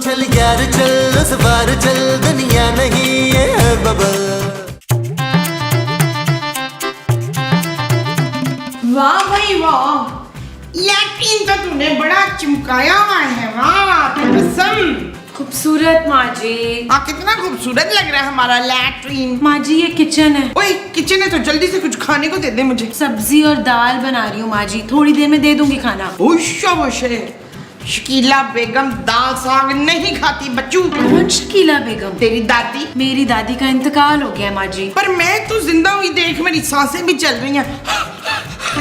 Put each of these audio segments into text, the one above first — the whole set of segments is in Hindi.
चल यार चल, उस बार चल, दुनिया नहीं ये है बबल। वाह भाई वाह, यकीन तो तूने बड़ा चमकाया हुआ है। वाह कसम, खूबसूरत माँ जी। कितना खूबसूरत लग रहा है हमारा लैट्रिन। माँ जी ये किचन है। ओए किचन है तो जल्दी से कुछ खाने को दे दे मुझे। सब्जी और दाल बना रही हूँ माँ जी, थोड़ी देर में दे दूंगी खाना। शाबाश है। शकीला बेगम दाल साग नहीं खाती बच्चू। कौन शकीला बेगम? तेरी दादी। मेरी दादी का इंतकाल हो गया माँ जी। पर मैं तो जिंदा हुई, देख मेरी सांसें भी चल रही हैं।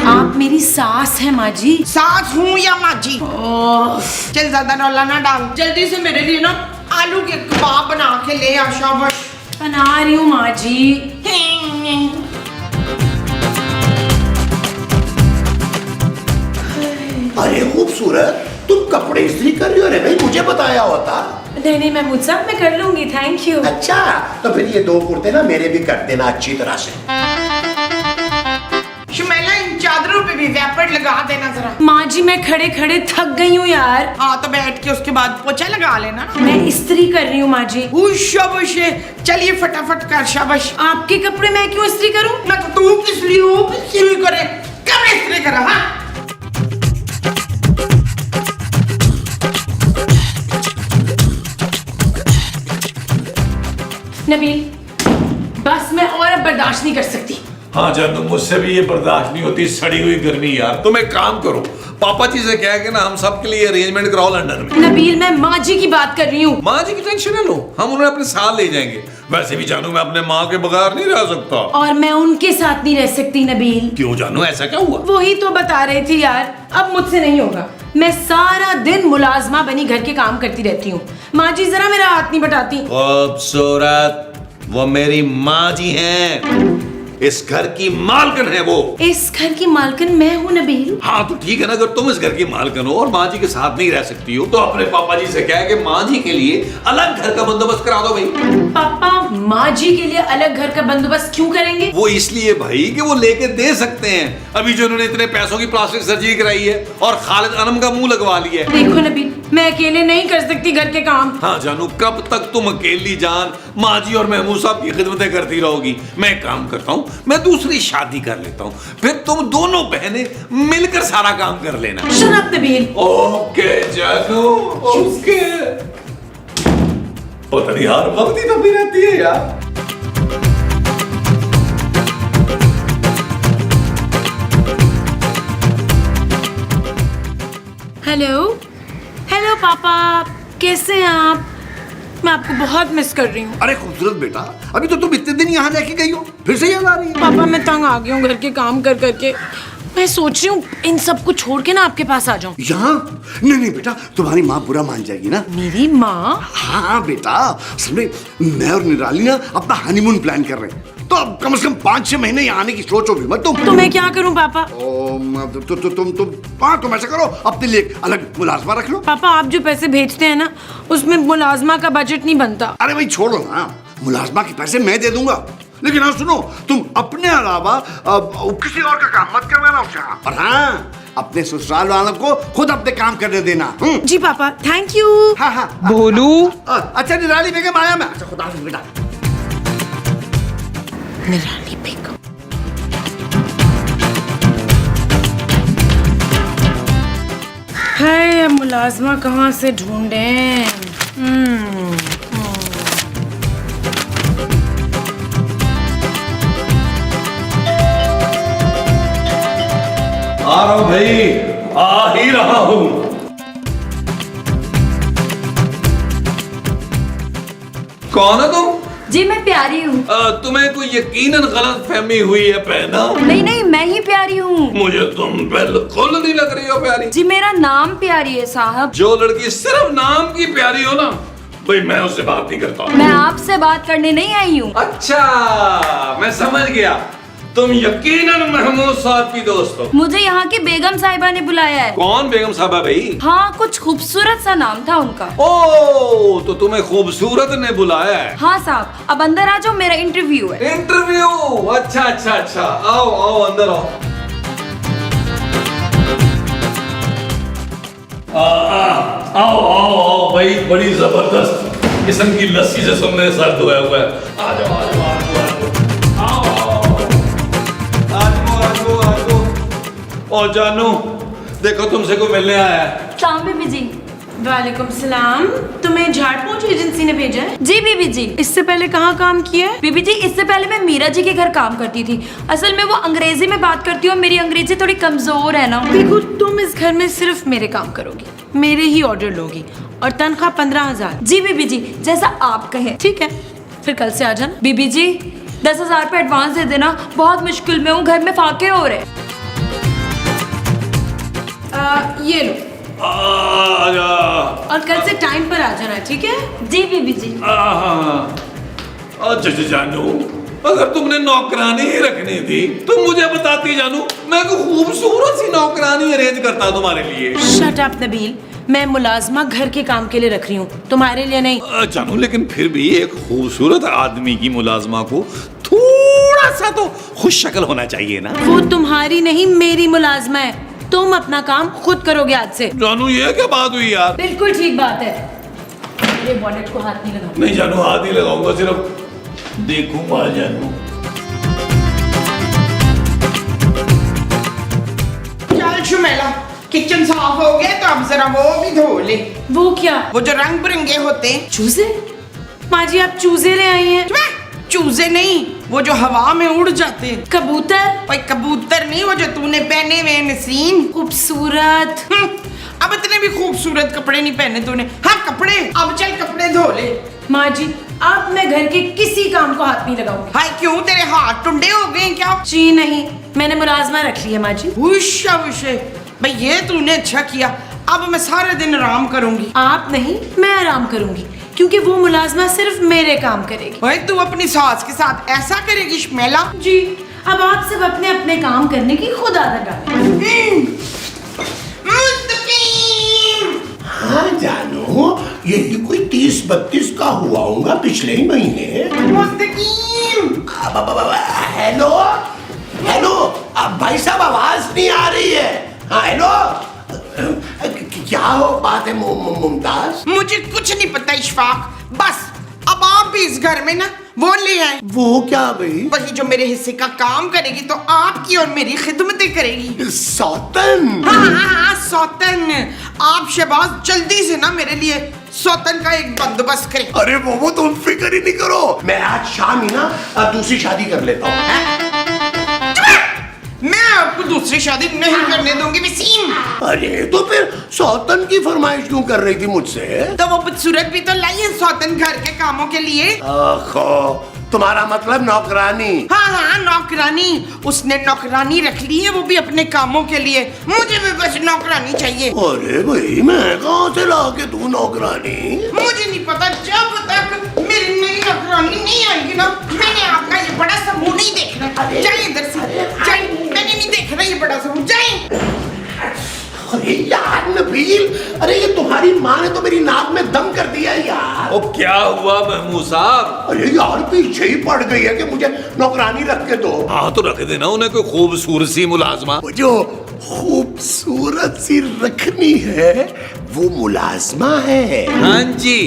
आप मेरी सास है माँ जी। सास हूँ या माँ जी? चल ज्यादा रौला ना डाल, जल्दी से मेरे लिए ना आलू के कबाब बना के ले आ। शाबाश। बना रही हूँ माँ जी। अरे खूबसूरत, तुम कपड़े इस्त्री कर रही हो? अरे भाई मुझे बताया होता। नहीं महमूद साहब मैं कर लूंगी, थैंक यू। अच्छा तो फिर ये 2 कुर्ते ना मेरे भी कर देना अच्छी तरह से। शुमेला इन चादरों पे भी वैपर लगा देना जरा। माँ जी मैं खड़े खड़े थक गई हूँ यार। हाँ तो बैठ के उसके बाद पोछा लगा लेना। मैं इस्त्री कर रही हूँ माँ जी। शाबाश है, चलिए फटाफट कर। शाबाश। आपके कपड़े मैं क्यों इस्त्री करूँ? ना तो तू किस लिए हो, किस लिए करे, कब इस्त्री करा? हाँ नबील बस मैं और अब बर्दाश्त नहीं कर सकती। हाँ जानू, मुझसे भी ये बर्दाश्त नहीं होती सड़ी हुई गर्मी यार। तुम एक काम करो, पापा जी से कह के ना हम सब के लिए अरेंजमेंट कराओ लंदन में। नबील मैं माँ जी की बात कर रही हूँ। माँ जी की टेंशन न लो, हम उन्हें अपने साथ ले जाएंगे। वैसे भी जानू मैं अपने माँ के बगैर नहीं रह सकता। और मैं उनके साथ नहीं रह सकती नबील। क्यों जानू, ऐसा क्या हुआ? वही तो बता रही थी यार, अब मुझसे नहीं होगा। मैं सारा दिन मुलाजमा बनी घर के काम करती रहती हूँ। माँ जी जरा मेरा हाथ नहीं बटाती। खूबसूरत, वो मेरी माँ जी हैं, इस घर की मालकिन है वो। इस घर की मालकिन मैं हूँ नबील। हाँ तो ठीक है ना, अगर तुम इस घर की मालकिन हो और माँ जी के साथ नहीं रह सकती हो तो अपने पापा जी से कह के माँ जी के लिए अलग घर का बंदोबस्त करा दो भाई। पापा माँ जी के लिए अलग घर का बंदोबस्त क्यों करेंगे? वो इसलिए भाई कि वो लेके दे सकते हैं। अभी जो उन्होंने इतने पैसों की प्लास्टिक सर्जरी कराई है और खालिद अनम का मुंह लगवा लिया है। देखो नबील मैं अकेले नहीं कर सकती घर के काम। हाँ जानू, कब तक तुम अकेली जान माँ जी और महमूद साहब की खिदमतें करती रहोगी? मैं एक काम करता हूँ, मैं दूसरी शादी कर लेता हूँ, फिर तुम दोनों बहनें मिलकर सारा काम कर लेना। Shut up Nabeel. ओके जानू, ओके। पता नहीं यार, वक्त ही दबी रहती है यार। हेलो हेलो पापा, कैसे हैं आप? मैं आपको बहुत मिस कर रही हूँ। अरे खूबसूरत बेटा, अभी तो तुम इतने दिन यहाँ रह के गई हो, फिर से याद आ रही है? पापा मैं तंग आ गई हूँ घर के काम कर करके। मैं सोच रही हूँ इन सबको छोड़ के ना आपके पास आ जाऊँ। यहाँ? नहीं नहीं बेटा, तुम्हारी माँ बुरा मान जाएगी ना। मेरी माँ? हाँ बेटा, असल में मैं और निराली ना अपना हनीमून प्लान कर रहे हैं, तो अब कम से कम 5-6 महीने यहाँ आने की सोचो भी मत तुम। तो मैं क्या करूँ पापा? तुम ऐसा करो, अपने लिए अलग मुलाजमा रख लो। पापा आप जो पैसे भेजते हैं ना, उसमें मुलाजमा का बजट नहीं बनता। अरे भाई छोड़ो ना, मुलाजमा के पैसे मैं दे दूंगा, लेकिन हाँ सुनो, तुम अपने अलावा किसी और का काम मत करवाना उससे। और हाँ, अपने ससुराल वालों को खुद अपने काम करने देना। जी पापा, थैंक यू। हाँ हाँ बोलू। अच्छा निराली बेगम आया मैं। अच्छा खुदा हाफिज़ बेटा। निराली बेगम। है अब मुलाजमा कहाँ से ढूंढें? आ रहा हूं भाई, आ ही रहा हूं। कौन है तुम? जी मैं प्यारी हूँ। तुम्हें कोई यकीनन गलत फहमी हुई है पहना। नहीं नहीं मैं ही प्यारी हूँ। मुझे तुम बिल्कुल नहीं लग रही हो प्यारी। जी मेरा नाम प्यारी है साहब। जो लड़की सिर्फ नाम की प्यारी हो ना, भाई मैं उससे बात नहीं करता। मैं आपसे बात करने नहीं आई हूँ। अच्छा मैं समझ गया, तुम यकीनन महमूद साहब की दोस्त हो। मुझे यहाँ की बेगम साहिबा ने बुलाया है। कौन बेगम साहबा भाई? हाँ कुछ खूबसूरत सा नाम था उनका। ओ तो तुम्हें खूबसूरत ने बुलाया है? हाँ साहब, अब अंदर आ जाओ, मेरा इंटरव्यू है। इंटरव्यू? अच्छा अच्छा अच्छा, आओ आओ अंदर आओ। आओ आओ आओ भाई, बड़ी जबरदस्त किस्म की लस्सी से तुमने सर धोया हुआ है। आ जाओ आ जाओ आ जाओ आ जाओ आ जाओ। और जानू देखो तुमसे कोई मिलने आया है। शाम बीबी जी। वालेकुम सलाम। तुम्हें झाड़ पोंछ एजेंसी ने भेजा है? जी बीबी जी। इससे पहले कहाँ काम किया है? बीबी जी इससे पहले मैं मीरा जी के घर काम करती थी। असल में वो अंग्रेजी में बात करती है और मेरी अंग्रेजी थोड़ी कमजोर है ना। देखो तुम इस घर में सिर्फ मेरे काम करोगी, मेरे ही ऑर्डर लोगी और तनख्वाह 15,000। जी बीबी जी जैसा आप कहें। ठीक है, फिर कल से आ जाना। बीबी जी 10,000 रुपये एडवांस दे देना, बहुत मुश्किल में हूँ, घर में फाके हो रहे। ये लो आजा। और कल से टाइम पर आ जाना, ठीक है? जी बीबी जी। अच्छा जानू, अगर तुमने नौकरानी ही रखनी थी तो मुझे बताती जानू, मैं को खूबसूरत सी नौकरानी अरेंज करता तुम्हारे लिए। शट अप नबील, मैं मुलाजमा घर के काम के लिए रख रही हूँ, तुम्हारे लिए नहीं। जानू लेकिन फिर भी एक खूबसूरत आदमी की मुलाजमा को थोड़ा सा तो खुश शक्ल होना चाहिए ना। वो तुम्हारी नहीं मेरी मुलाजमा है, तुम अपना काम खुद करोगे आज से। जानू ये क्या बात हुई यार? बिल्कुल ठीक बात है। मेरे बॉनेट को हाथ नहीं लगाओ। नहीं जानू, हाथ ही लगाऊंगा, सिर्फ देखूंगा जानू। चल शुमेला, किचन साफ हो गया तो अब जरा वो भी धो ले। वो क्या? वो जो रंग बिरंगे होते हैं। चूजे? माँ जी आप चूजे ले आई हैं? चूजे नहीं, वो जो हवा में उड़ जाते हैं। कबूतर? भाई कबूतर नहीं, वो जो तूने पहने हुए नसीन। खूबसूरत। अब इतने भी खूबसूरत कपड़े नहीं पहने तूने। हाँ कपड़े, अब चल कपड़े धो ले। माँ जी अब मैं घर के किसी काम को हाथ नहीं लगाऊंगी। हाय क्यों, तेरे हाथ टुंडे हो गए क्या? जी नहीं, मैंने मुलाजमा रख ली है माँ जी। उष्या उष्या, भाई ये तूने अच्छा किया। अब मैं सारे दिन आराम करूंगी। आप नहीं, मैं आराम करूंगी क्योंकि वो मुलाजमा सिर्फ मेरे काम करेगी। भाई तू अपनी सास के साथ ऐसा करेगी शमेला? जी अब आप सब अपने अपने काम करने की खुद आदत डालें। हाँ जानू, यही कोई 30-32 का हुआ होगा पिछले ही महीने। हेलो हेलो, अब भाई साहब आवाज नहीं आ रही है। हाँ हेलो, क्या हो बात है मुमताज? मुझे कुछ नहीं पता इशफाक, बस अब आप भी इस घर में ना वो ले आए। वो क्या भाई? वही जो मेरे हिस्से का काम करेगी तो आपकी और मेरी खिदमतें करेगी। सौतन? हाँ सौतन। आप शहबाज जल्दी से ना मेरे लिए सौतन का एक बंदोबस्त करें। अरे वो तुम फिक्र ही नहीं करो, मैं आज शाम ही ना दूसरी शादी कर लेता हूँ। मैं आपको दूसरी शादी नहीं करने दूंगी वसीम। अरे तो फिर सौतन की फरमाइश क्यों कर रही थी मुझसे? तो वो बदसूरत भी तो लाई है सौतन घर के कामों के लिए। आखो, तुम्हारा मतलब नौकरानी? हाँ नौकरानी। उसने नौकरानी रख ली है, वो भी अपने कामों के लिए। मुझे भी बस नौकरानी चाहिए। अरे भाई मैं कहाँ से ला के दूं नौकरानी? मुझे नहीं पता, जब तक मेरी नई नौकरानी नहीं आएगी ना, मैंने आपका ये बड़ा सा मुंह नहीं देखना। जाइए इधर से, जाइए, मैंने नहीं देखना ये बड़ा सा मुंह, जाइए। अरे यार नबील, अरे ये तुम्हारी माँ ने तो मेरी नाक में दम कर दिया यार। ओ क्या हुआ महमूद साहब? अरे यार पीछे ही पड़ गई है कि मुझे नौकरानी रख के दो। हाँ तो रख देना उन्हें कोई खूबसूरत सी मुलाजमा। वो जो खूबसूरत सी रखनी है वो मुलाजमा है। हाँ जी,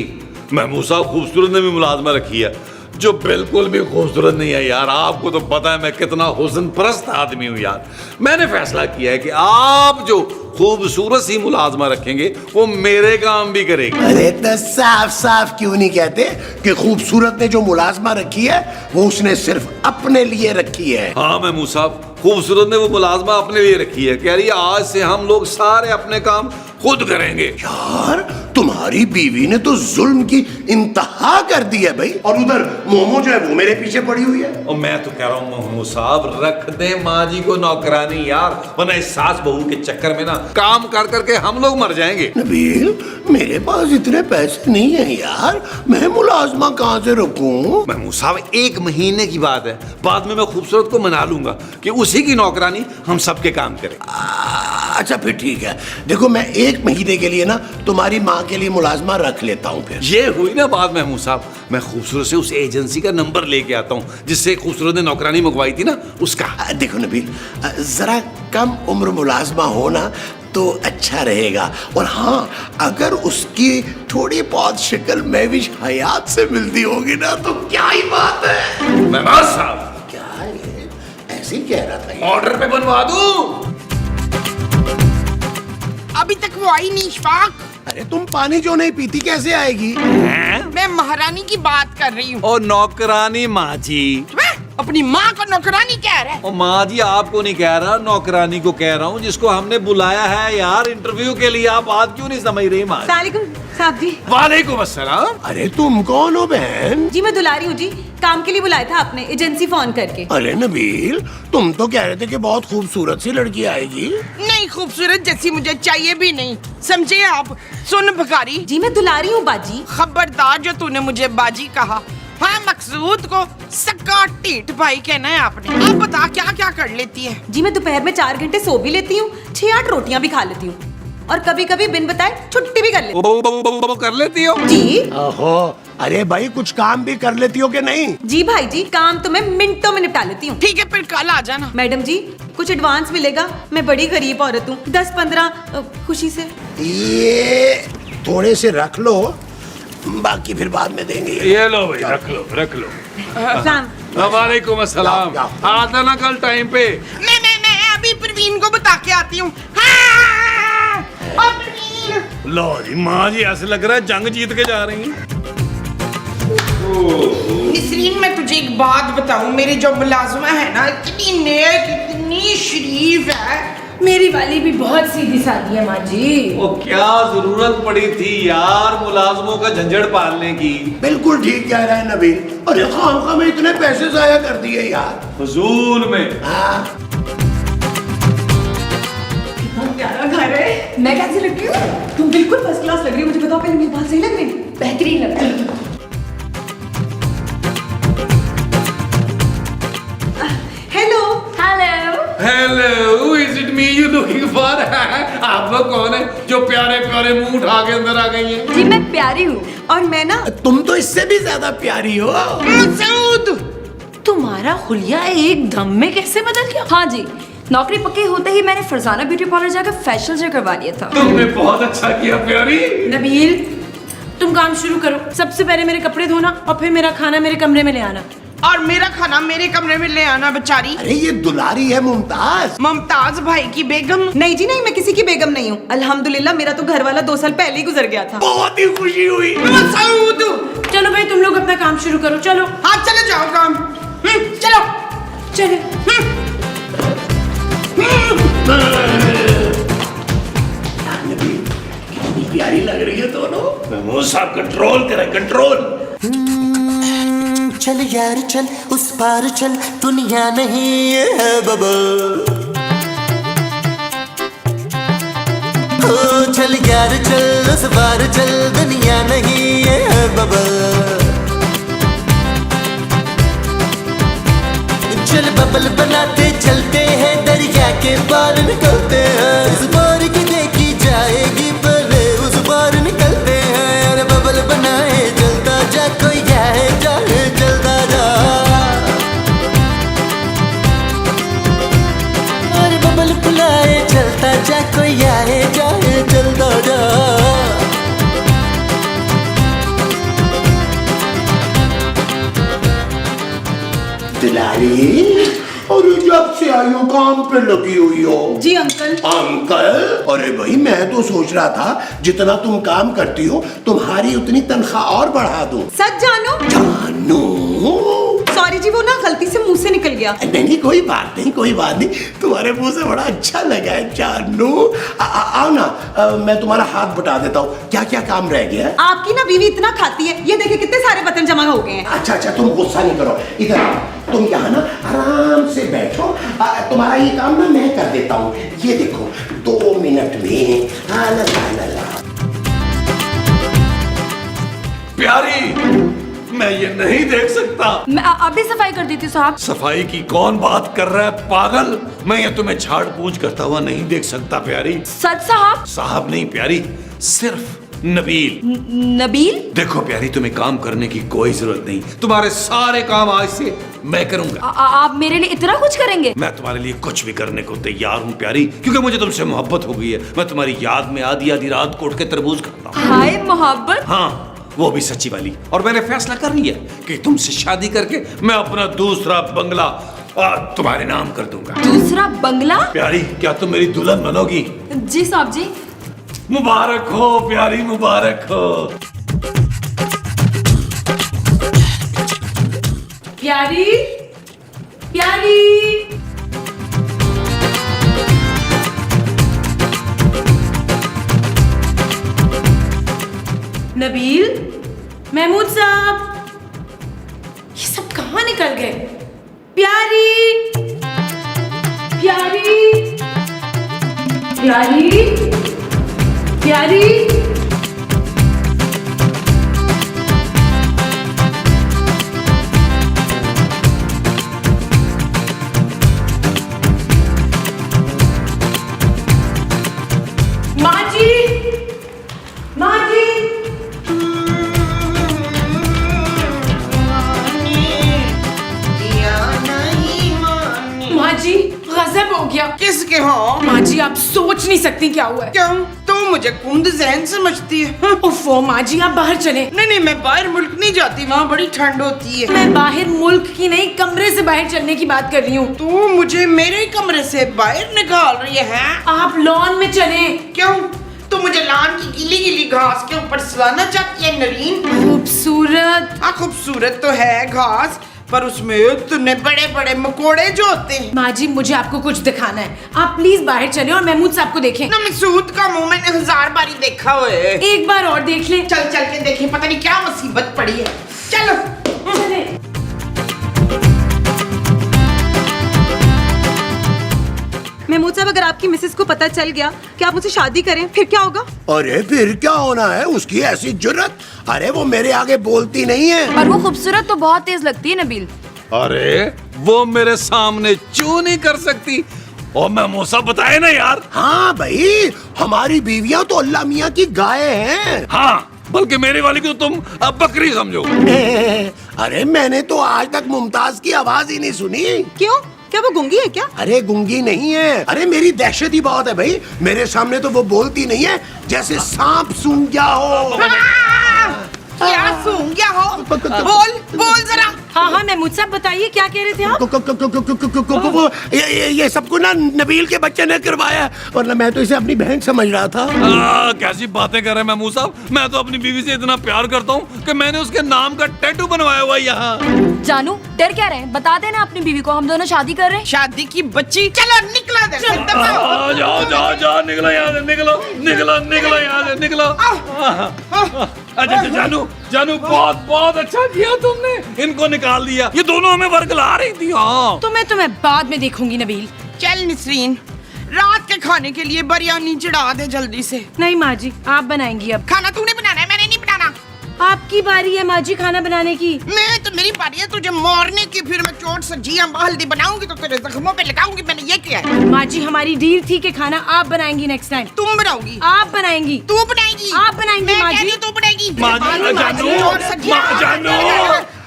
महमूद साहब खूबसूरत ने भी मुलाजमा रखी है जो बिल्कुल भी खूबसूरत नहीं है यार। आपको तो पता है मैं कितना हुस्न परस्त आदमी हूँ यार। मैंने फैसला किया है कि आप जो खूबसूरत सी मुलाजमा रखेंगे वो मेरे काम भी करेगी। अरे तो साफ साफ क्यों नहीं कहते कि खूबसूरत ने जो मुलाजमा रखी है वो उसने सिर्फ अपने लिए रखी है। हाँ महमूद साहब, खूबसूरत ने वो मुलाजमा अपने लिए रखी है। कह रही है आज से हम लोग सारे अपने काम खुद करेंगे। यार तुम्हारी बीवी ने तो जुल्म की इंतहा कर दी है भाई। और उधर मोमो जो है वो मेरे पीछे पड़ी हुई है। और मैं तो कह रहा हूँ महमूद साहब रख दे माँ जी को नौकरानी यार, वरना इस सास बहू के चक्कर में ना काम कर करके हम लोग मर जाएंगे। नबील मेरे पास इतने पैसे नहीं है यार, मैं मुलाजमा कहाँ से रखूं? महमूद साहब 1 महीने की बात है, बाद में मैं खूबसूरत को मना लूंगा कि उसी की नौकरानी हम सबके काम करें। अच्छा फिर ठीक है, देखो मैं 1 महीने के लिए ना तुम्हारी माँ के लिए मुलाजमा रख लेता हूँ। फिर ये हुई ना बात महमूद साहब, मैं खूबसूरत से उस एजेंसी का नंबर लेके आता हूँ जिससे खूबसूरत ने नौकरानी मंगवाई थी ना उसका। देखो नबील, जरा कम उम्र मुलाजमा हो ना तो अच्छा रहेगा। और हाँ, अगर उसकी थोड़ी बहुत शक्ल महविश हयात से मिलती होगी ना तो क्या ही बात है। मेहमान साहब, क्या है, ऐसे ही कह रहा था ये। ऑर्डर पे बनवा दूं? अभी तक वो आई नहीं इशफाक। अरे तुम पानी जो नहीं पीती कैसे आएगी? मैं महारानी की बात कर रही हूँ। और नौकरानी माँ जी। अपनी माँ को नौकरानी कह रहा है? और माँ जी आपको नहीं कह रहा, नौकरानी को कह रहा हूँ, जिसको हमने बुलाया है यार इंटरव्यू के लिए। आप बात क्यों नहीं समझ रही माँ? सलामुअलैकुम साहब जी। वालेकुम अस्सलाम। अरे तुम कौन हो बहन? जी मैं दुलारी हूँ जी, काम के लिए बुलाया था आपने एजेंसी फोन करके। अरे नबील, तुम तो कह रहे थे कि बहुत खूबसूरत सी लड़की आएगी। नहीं, खूबसूरत जैसी मुझे चाहिए भी नहीं, समझे आप? सुन भिखारी जी मैं दुलारी हूँ बाजी। खबरदार जो तूने मुझे बाजी कहा। हाँ, मकसूद को सक्का टीट भाई कहना है आपने। अब बता क्या क्या कर लेती है? जी मैं दोपहर में 4 घंटे सो भी लेती हूँ, 6-8 रोटियाँ भी खा लेती हूँ, और कभी कभी बिन बताए छुट्टी भी कर लेती हूँ। कर लेती हो? जी ओहो, अरे भाई कुछ काम भी कर लेती हो कि नहीं? जी भाई जी, काम तो मैं मिनटों में निपटा लेती हूँ। ठीक है, फिर कल आ जाना। मैडम जी कुछ एडवांस मिलेगा, मैं बड़ी गरीब औरत हूँ। 10-15 खुशी से। ये थोड़े से रख लो, बाकी फिर बाद में देंगे। ये लो भाई, रख लो रख लो। सलाम। वालेकुम अस्सलाम। आता ना कल टाइम पे। मैं अभी प्रवीण को बता के आती हूँ। हाँ, और प्रवीण। लो जी, माँ जी ऐसे लग रहा है जंग जीत के जा रही हैं। निसरीन, मैं तुझे एक बात बताऊं, मेरी जो मुलाजमा है ना, इतनी नेक, इतनी शरीफ है। मेरी वाली भी बहुत सीधी सादी है माँ जी। वो क्या जरूरत पड़ी थी यार मुलाजमों का झंझट पालने की? बिल्कुल ठीक कह रहा है नबील। अरे खामखा में इतने पैसे जाया कर दिए यार, फजूल में। हाँ। प्यारा घर है। मैं कैसी लग रही हूँ? तुम बिल्कुल फर्स्ट क्लास लग रही हो। मुझे बताओ पहले, मेरी बात सही लग रही है? बेहतरीन लग रही है। Hello hello. Hello, is it me you looking for? आप लोग कौन है जो प्यारे प्यारे मुंह उठा के अंदर आ गई हैं? जी मैं प्यारी हूँ। और मैं ना, तुम तो इससे भी ज्यादा प्यारी हो। मसूद, तुम्हारा हुलिया एकदम में कैसे बदल गया? हाँ जी, नौकरी पक्की होते ही मैंने फरजाना ब्यूटी पार्लर जाकर फेशियल जो करवा लिया था। तुमने बहुत अच्छा किया प्यारी। नबील तुम काम शुरू करो। सबसे पहले मेरे कपड़े धोना और फिर मेरा खाना मेरे कमरे में ले आना। और मेरा खाना मेरे कमरे में ले आना बेचारी। अरे ये दुलारी है मुमताज। मुमताज भाई की बेगम। नहीं जी नहीं, मैं किसी की बेगम नहीं हूँ। अल्हम्दुलिल्लाह मेरा तो घर वाला 2 साल पहले ही गुजर गया था। बहुत ही खुशी हुई। मसूद, चलो भाई तुम लोग अपना काम शुरू करो। चलो हाँ चले जाओ काम। चलो चले। नबील, कितनी प्यारी लग रही है दोनों। महमूद साहब कंट्रोल करें, कंट्रोल। चल यार चल उस पार चल, दुनिया नहीं ये है बबल। ओ चल यार चल उस पार चल, दुनिया नहीं ये है बबल। चल बबल बनाते चलते हैं, दरिया के पार निकलते हैं। इस बार की देखी जाएगी पहले उस पार निकलते हैं। अरे बबल बनाए चलता जा, कोई जाए जाए चलता जा। अरे बबल बुलाए चलता जा, कोई आए जाए चलता जा। दुलारी, और जब से आई हो काम पे लगी हुई हो। जी अंकल। अंकल? अरे भाई मैं तो सोच रहा था जितना तुम काम करती हो तुम्हारी उतनी तनख्वाह और बढ़ा दूं। सच जानो? जानू? सॉरी जी, वो ना गलती से मुंह से निकल गया। नहीं कोई बात नहीं, कोई बात नहीं। तुम्हारे मुंह से बड़ा अच्छा लगा है जानू। आओ ना, मैं तुम्हारा हाथ बटा देता हूँ। क्या क्या काम रह गया है? आपकी ना बीवी इतना खाती है, ये देखिए कितने सारे बर्तन जमा हो गए हैं। अच्छा अच्छा, तुम गुस्सा नहीं करो। इधर आओ, तुम यहाँ ना आराम से बैठो। तुम्हारा ये काम ना मैं कर देता हूँ। ये देखो 2 मिनट में। ला ला ला ला। प्यारी, मैं ये नहीं देख सकता। मैं अभी सफाई कर देती हूँ साहब। सफाई की कौन बात कर रहा है पागल? मैं ये तुम्हें झाड़ पूछ करता हुआ नहीं देख सकता प्यारी। सच साहब? साहब नहीं प्यारी, सिर्फ नबील। नबील? देखो प्यारी, तुम्हें काम करने की कोई जरूरत नहीं, तुम्हारे सारे काम आज से मैं करूंगा। आप मेरे लिए इतना कुछ करेंगे? मैं तुम्हारे लिए कुछ भी करने को तैयार हूँ प्यारी, क्योंकि मुझे तुमसे मोहब्बत हो गई है। मैं तुम्हारी याद में आधी आधी रात को उठ के तरबूज खाता हूँ। हाय मोहब्बत। हाँ, वो भी सच्ची वाली। और मैंने फैसला कर लिया कि तुमसे शादी करके मैं अपना दूसरा बंगला तुम्हारे नाम कर दूंगा। दूसरा बंगला? प्यारी, क्या तुम मेरी दुल्हन बनोगी? जी साहब जी। मुबारक हो प्यारी, मुबारक हो। प्यारी, प्यारी, नबील, महमूद साहब, ये सब कहाँ निकल गए? प्यारी, प्यारी, प्यारी, प्यारी, माँ जी, माँ जी, माँ जी, गजब हो गया। किसके हो? माँ जी, आप सोच नहीं सकती क्या हुआ है। क्यों? तो मुझे कुंद जहन समझती है? उफ़ो माँ जी, आप बाहर चले। नहीं, मैं बाहर मुल्क नहीं जाती, वहाँ बड़ी ठंड होती है। मैं बाहर मुल्क की नहीं, कमरे से बाहर चलने की बात कर रही हूँ। तू मुझे मेरे कमरे से बाहर निकाल रही है? आप लॉन में चले। क्यों? तू मुझे लान की गीली गीली घास के ऊपर सुलाना चाहती है नरीन? खूबसूरत। हाँ, खूबसूरत तो है घास, पर उसमें इतने बड़े बड़े मकोड़े जो होते हैं। माँ जी, मुझे आपको कुछ दिखाना है, आप प्लीज बाहर चले और महमूद साहब को देखें। ना, मसूद का मुंह मैंने 1000 बारी देखा हुआ है। एक बार और देख ले। चल चल के देखें, पता नहीं क्या मुसीबत पड़ी है। चलो। चले। महमूद साहब, अगर आपकी मिसेस को पता चल गया कि आप मुझसे शादी करें, फिर क्या होगा? अरे फिर क्या होना है, उसकी ऐसी जुर्रत। अरे वो मेरे आगे बोलती नहीं है। और वो खूबसूरत तो बहुत तेज लगती है नबील। अरे वो मेरे सामने चू नहीं कर सकती। और मैं मूसा बताए ना यार। हाँ भाई, हमारी बीवियां तो अल्लाह मियाँ की गाय हैं। हाँ, बल्कि मेरी वाली को तुम अब बकरी समझो। अरे मैंने तो आज तक मुमताज की आवाज ही नहीं सुनी। क्यों? क्या वो गूंगी है क्या? अरे गूंगी नहीं है, अरे मेरी दहशत ही बहुत है भाई। मेरे सामने तो वो बोलती नहीं है, जैसे सांप सूंघ गया हो। क्या सूंघ गया हो? बोल बोल जरा। हाँ हाँ महमूद साहब, बताइए क्या कह रहे थे आप? वो ये सबको ना नबील के बच्चे ने करवाया, वरना मैं तो इसे अपनी बहन समझ रहा था। कैसी बातें कर रहे हैं महमूद साहब। मैं तो अपनी बीवी से इतना प्यार करता हूँ कि मैंने उसके नाम का टैटू बनवाया हुआ है यहाँ। जानू, डर क्या रहे? बता देना अपनी बीवी को हम दोनों शादी कर रहे हैं। शादी की बच्ची, चलो निकला दे। जाओ जाओ जाओ, निकलो यहाँ से, निकलो निकलो निकलो यहाँ से, निकलो। अच्छा जानू, जानू, बहुत बहुत अच्छा किया तुमने, इनको निकाल दिया। ये दोनों हमें वर्गला रही थी। हाँ, तो मैं तुम्हें बाद में देखूंगी नबील। चल नसरीन, रात के खाने के लिए बिरयानी चढ़ा दे जल्दी से। नहीं माँ जी, आप बनाएंगी अब। खाना तूने बनाना है, मैंने नहीं बनाना। आपकी बारी है माँ जी खाना बनाने की। मैं तो मेरी बारी है तुझे मारने की। फिर मैं चोट सब्जी अम्बा हल्दी बनाऊंगी तो तेरे जख्मों पे लगाऊंगी। मैंने ये किया है। माँ जी, हमारी डील थी कि खाना आप बनाएंगी नेक्स्ट टाइम। तुम बनाओगी? आप बनाएंगी। तू बनाएगी? आप बनाएंगी मैं माँ कह रही जी। हूँ तू बनाएगी। माँ जी, जानू, चोट सब्जी जानू,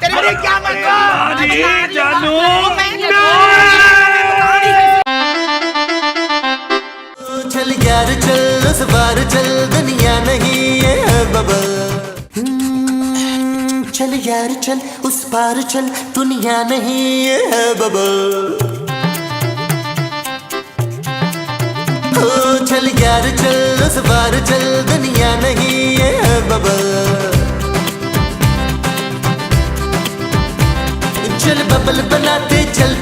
तेरे क्या माँ जी, जानू। चल यार चल, उस बार चल, दुनिया नहीं है बबल। चल यार चल, उस पार चल, दुनिया नहीं है बबल। ओ चल यार चल, उस पार चल, दुनिया नहीं है बबल। चल बबल बनाते चलते